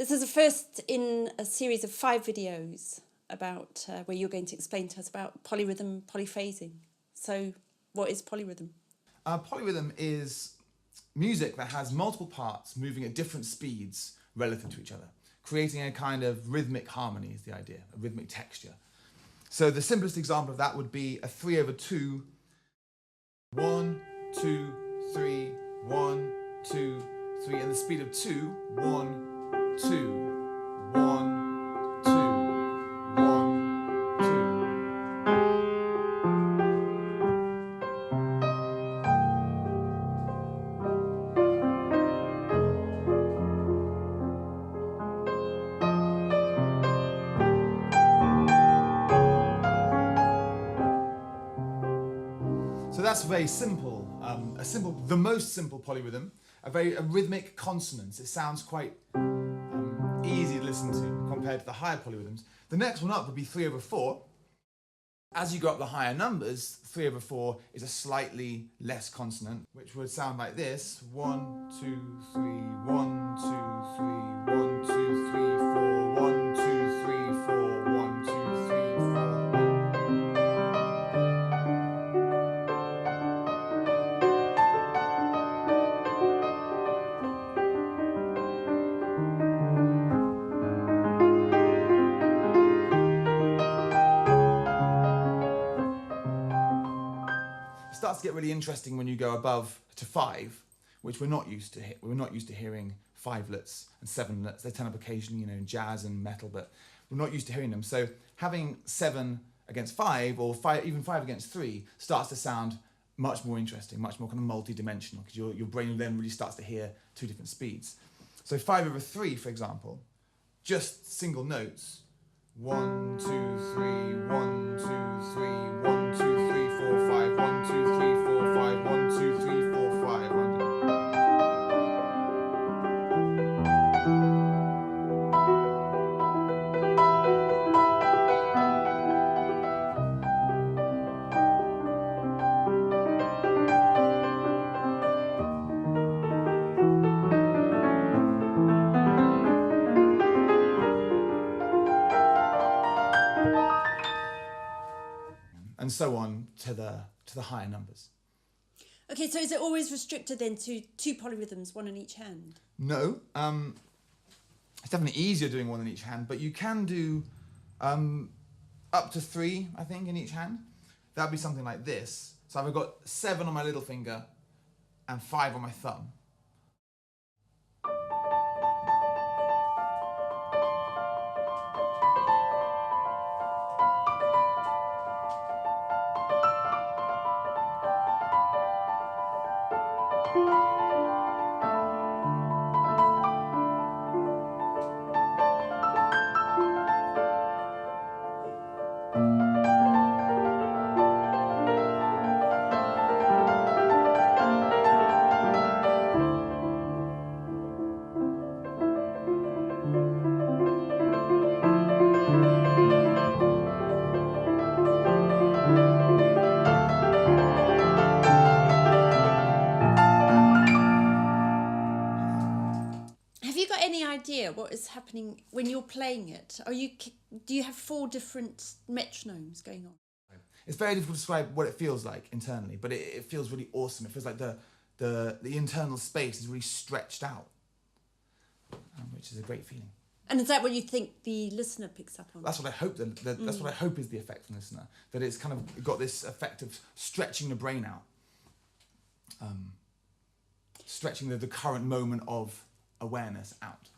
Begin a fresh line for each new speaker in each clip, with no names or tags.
This is the first in a series of 5 videos about where you're going to explain to us about polyrhythm, polyphasing. So what is polyrhythm?
Polyrhythm is music that has multiple parts moving at different speeds relative to each other, creating a kind of rhythmic harmony is the idea, a rhythmic texture. So the simplest example of that would be a 3/2, 1, 2, 3, 1, 2, 3, and the speed of 2, 1, 2, 1, 2, 1, 2. So that's very simple, the most simple polyrhythm, a rhythmic consonance. It sounds quite easy to listen to compared to the higher polyrhythms. The next one up would be 3/4. As you go up the higher numbers, 3/4 is a slightly less consonant, which would sound like this: 1, 2, 3, 1, 2, 3, 1, 2, 3, 4, 1, 2, 3, 4, 1, 2, 3, 4. It starts to get really interesting when you go above to 5, which we're not used to. We're not used to hearing 5-lets and 7-lets. They turn up occasionally, in jazz and metal, but we're not used to hearing them. So having 7 against 5, or even 5 against 3, starts to sound much more interesting, much more kind of multi-dimensional, because your brain then really starts to hear 2 different speeds. So 5/3, for example, just single notes: 1, 2, 3, 1, 2, 3, 1, 2, 3, 4, 5, 1, 2, 3, 4, 5, 1, 2, 3, 4, 5. And so on to the higher numbers.
Okay, so is it always restricted then to 2 polyrhythms, 1 in each hand?
No, it's definitely easier doing 1 in each hand, but you can do up to 3, I think, in each hand. That'd be something like this. So I've got 7 on my little finger and 5 on my thumb.
Idea what is happening when you're playing it? Do you have 4 different metronomes going on?
It's very difficult to describe what it feels like internally, but it feels really awesome. It feels like the internal space is really stretched out, which is a great feeling.
And is that what you think the listener picks up on?
That's what I hope. That's what I hope is the effect from the listener. That it's kind of got this effect of stretching the brain out, stretching the current moment of awareness out.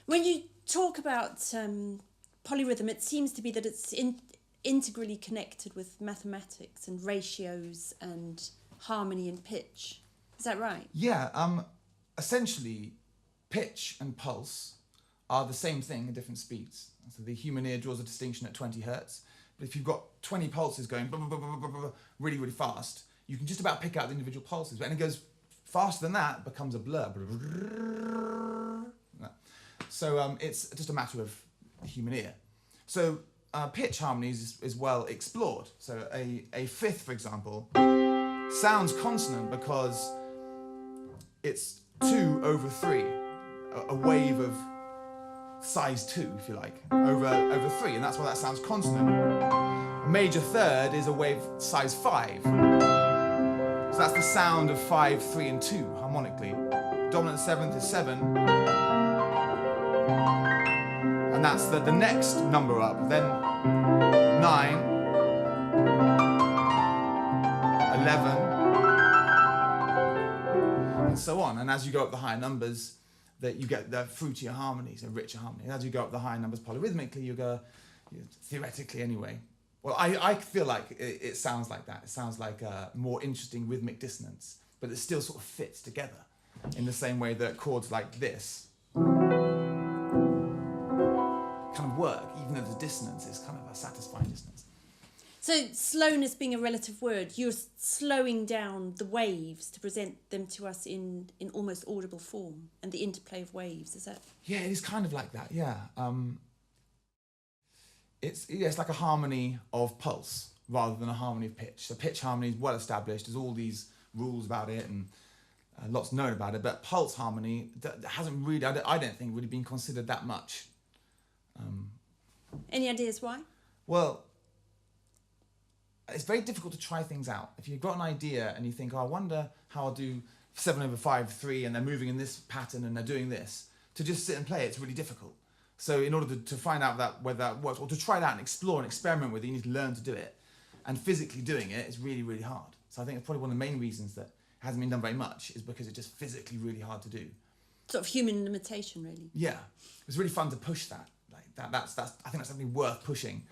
When you talk about polyrhythm, it seems to be that it's integrally connected with mathematics and ratios and harmony and pitch. Is that right?
Yeah. Essentially, pitch and pulse are the same thing at different speeds. So the human ear draws a distinction at 20 hertz. But if you've got 20 pulses going really, really fast, you can just about pick out the individual pulses. And it goes faster than that, becomes a blur. So it's just a matter of the human ear. So pitch harmonies is well explored. So a fifth, for example, sounds consonant because it's 2/3. a wave of size 2, if you like, over 3, and that's why that sounds consonant. A major third is a wave size 5. So that's the sound of 5, 3, and 2 harmonically. Dominant 7th is 7. And that's the next number up. Then 9, 11, and so on. And as you go up the higher numbers, that you get the fruitier harmonies, a richer harmony. And as you go up the higher numbers polyrhythmically, you go, theoretically anyway. Well, I feel like it sounds like that. It sounds like a more interesting rhythmic dissonance, but it still sort of fits together in the same way that chords like this kind of work, even though the dissonance is kind of a satisfying dissonance.
So slowness being a relative word, you're slowing down the waves to present them to us in almost audible form, and the interplay of waves, is that?
Yeah, it is kind of like that, yeah. It's like a harmony of pulse rather than a harmony of pitch. So pitch harmony is well established, there's all these rules about it and lots known about it, but pulse harmony hasn't really, I don't think, really been considered that much.
Any ideas why?
Well, it's very difficult to try things out. If you've got an idea and you think, oh, I wonder how I'll do 7/5/3 and they're moving in this pattern and they're doing this, to just sit and play it's really difficult. So in order to find out whether that works, or to try it out and explore and experiment with it, you need to learn to do it. And physically doing it is really, really hard. So I think it's probably one of the main reasons that it hasn't been done very much, is because it's just physically really hard to do.
Sort of human limitation, really.
Yeah, it's really fun to push that. Like that's I think that's something worth pushing.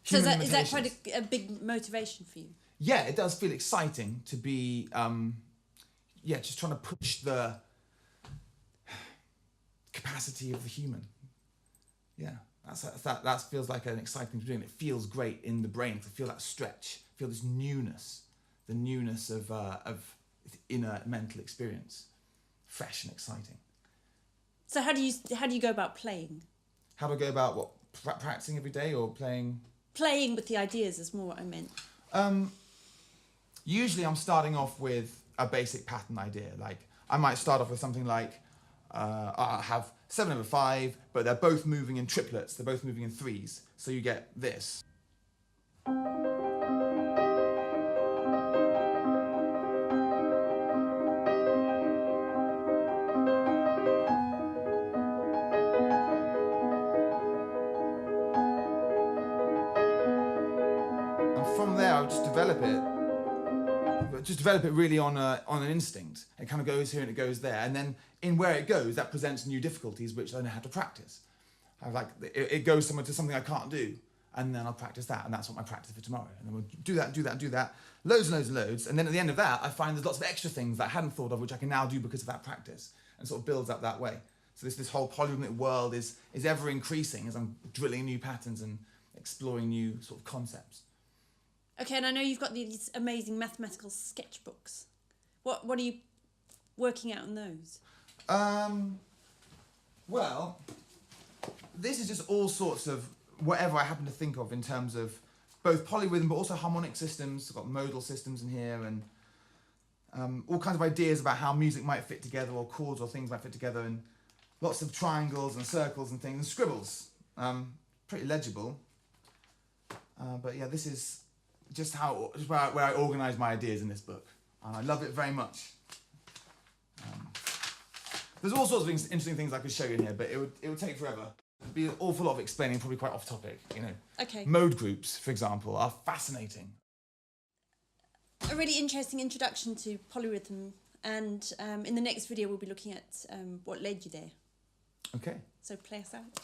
So is that quite a big motivation for you?
Yeah, it does feel exciting to be, just trying to push the capacity of the human. Yeah, that feels like an exciting thing to do, and it feels great in the brain to feel that stretch, feel this newness, the newness of inner mental experience, fresh and exciting.
So how do you go about playing?
How do I go about what, practicing every day or playing?
Playing with the ideas is more what I meant.
Usually I'm starting off with a basic pattern idea. Like I might start off with something like I have 7/5, but they're both moving in triplets. They're both moving in 3s. So you get this. From there, I would just develop it really on an instinct. It kind of goes here and it goes there, and then in where it goes, that presents new difficulties, which I know how to practice. It goes somewhere to something I can't do, and then I'll practice that, and that's what my practice for tomorrow. And then we'll do that, loads and loads and loads, and then at the end of that, I find there's lots of extra things that I hadn't thought of, which I can now do because of that practice, and sort of builds up that way. So this whole polyrhythmic world is ever increasing as I'm drilling new patterns and exploring new sort of concepts.
Okay, and I know you've got these amazing mathematical sketchbooks. What are you working out on those?
Well, this is just all sorts of whatever I happen to think of in terms of both polyrhythm but also harmonic systems. I've got modal systems in here, and all kinds of ideas about how music might fit together, or chords or things might fit together, and lots of triangles and circles and things, and scribbles. Pretty legible. But yeah, this is just where I organise my ideas in this book, and I love it very much. There's all sorts of interesting things I could show you in here, but it would take forever. It'd be an awful lot of explaining, probably quite off topic, you know.
Okay.
Mode groups, for example, are fascinating.
A really interesting introduction to polyrhythm, and in the next video we'll be looking at what led you there.
Okay.
So play us out.